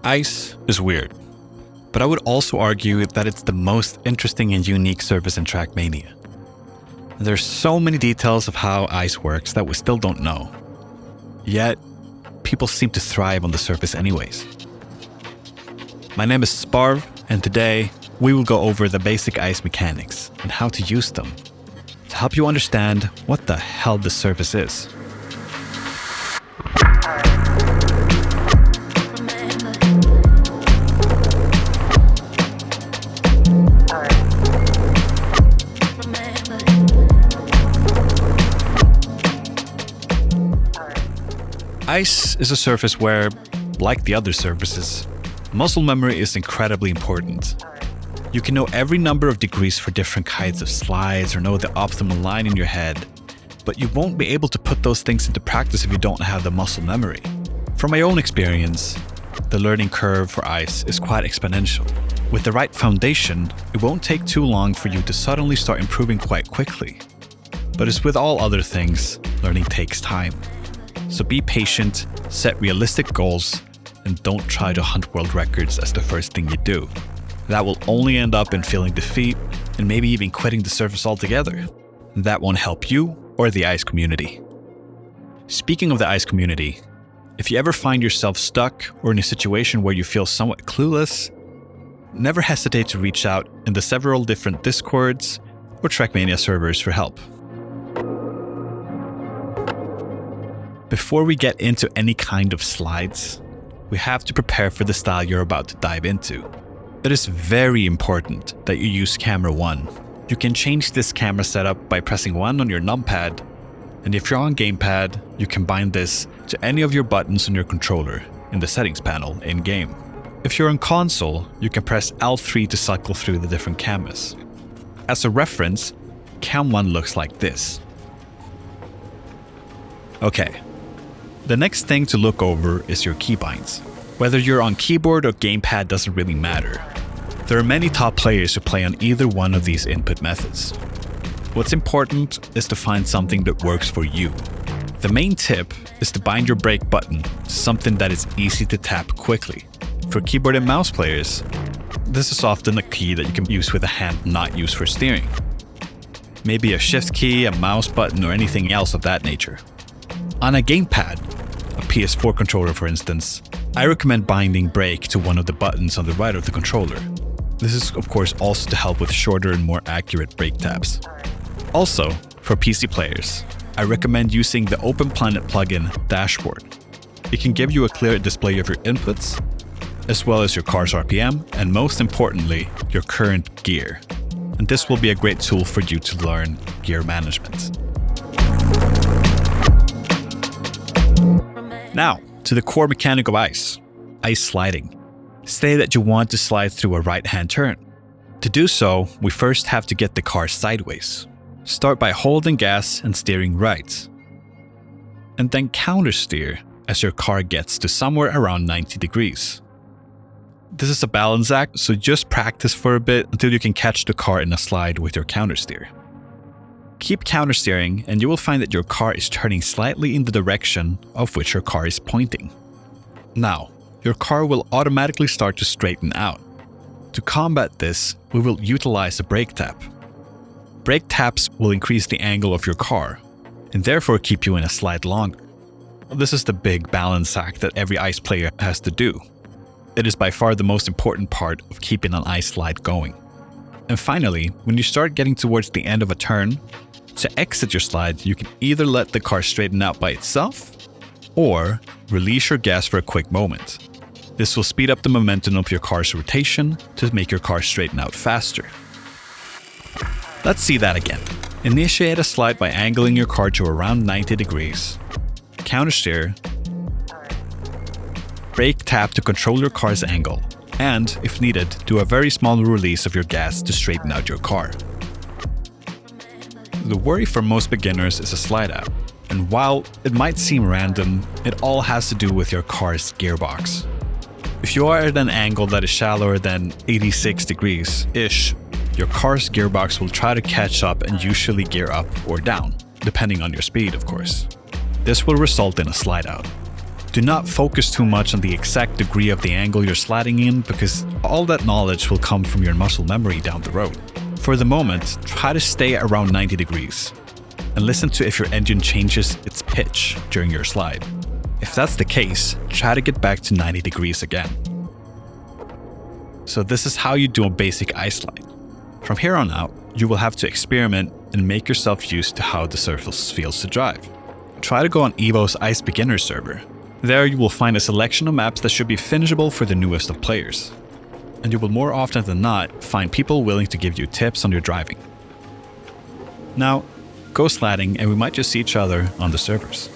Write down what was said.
Ice is weird, but I would also argue that it's the most interesting and unique surface in Trackmania. There's so many details of how ice works that we still don't know. Yet, people seem to thrive on the surface anyways. My name is Sparv, and today we will go over the basic ice mechanics and how to use them to help you understand what the hell the surface is. Ice is a surface where, like the other surfaces, muscle memory is incredibly important. You can know every number of degrees for different kinds of slides or know the optimal line in your head, but you won't be able to put those things into practice if you don't have the muscle memory. From my own experience, the learning curve for ice is quite exponential. With the right foundation, it won't take too long for you to suddenly start improving quite quickly. But as with all other things, learning takes time. So be patient, set realistic goals, and don't try to hunt world records as the first thing you do. That will only end up in feeling defeat and maybe even quitting the surface altogether. That won't help you or the ice community. Speaking of the ice community, if you ever find yourself stuck or in a situation where you feel somewhat clueless, never hesitate to reach out in the several different Discords or Trackmania servers for help. Before we get into any kind of slides, we have to prepare for the style you're about to dive into. It is very important that you use camera 1. You can change this camera setup by pressing 1 on your numpad, and if you're on gamepad, you can bind this to any of your buttons on your controller in the settings panel in-game. If you're on console, you can press L3 to cycle through the different cameras. As a reference, Cam 1 looks like this. Okay. The next thing to look over is your keybinds. Whether you're on keyboard or gamepad doesn't really matter. There are many top players who play on either one of these input methods. What's important is to find something that works for you. The main tip is to bind your brake button to something that is easy to tap quickly. For keyboard and mouse players, this is often a key that you can use with a hand not used for steering. Maybe a shift key, a mouse button, or anything else of that nature. On a gamepad, a PS4 controller for instance, I recommend binding brake to one of the buttons on the right of the controller. This is of course also to help with shorter and more accurate brake taps. Also, for PC players, I recommend using the Open Planet plugin Dashboard. It can give you a clear display of your inputs, as well as your car's RPM, and most importantly, your current gear. And this will be a great tool for you to learn gear management. Now, to the core mechanic of ice sliding. Say that you want to slide through a right-hand turn. To do so, we first have to get the car sideways. Start by holding gas and steering right. And then countersteer as your car gets to somewhere around 90 degrees. This is a balance act, so just practice for a bit until you can catch the car in a slide with your countersteer. Keep countersteering and you will find that your car is turning slightly in the direction of which your car is pointing. Now, your car will automatically start to straighten out. To combat this, we will utilize a brake tap. Brake taps will increase the angle of your car and therefore keep you in a slide longer. This is the big balance act that every ice player has to do. It is by far the most important part of keeping an ice slide going. And finally, when you start getting towards the end of a turn, to exit your slide, you can either let the car straighten out by itself, or release your gas for a quick moment. This will speed up the momentum of your car's rotation to make your car straighten out faster. Let's see that again. Initiate a slide by angling your car to around 90 degrees. Countersteer. Brake tap to control your car's angle. And, if needed, do a very small release of your gas to straighten out your car. The worry for most beginners is a slide out, and while it might seem random, it all has to do with your car's gearbox. If you are at an angle that is shallower than 86 degrees-ish, your car's gearbox will try to catch up and usually gear up or down, depending on your speed of course. This will result in a slide out. Do not focus too much on the exact degree of the angle you're sliding in, because all that knowledge will come from your muscle memory down the road. For the moment, try to stay around 90 degrees and listen to if your engine changes its pitch during your slide. If that's the case, try to get back to 90 degrees again. So this is how you do a basic ice slide. From here on out, you will have to experiment and make yourself used to how the surface feels to drive. Try to go on Evo's Ice Beginner server. There you will find a selection of maps that should be finishable for the newest of players. And you will more often than not find people willing to give you tips on your driving. Now, go sliding and we might just see each other on the servers.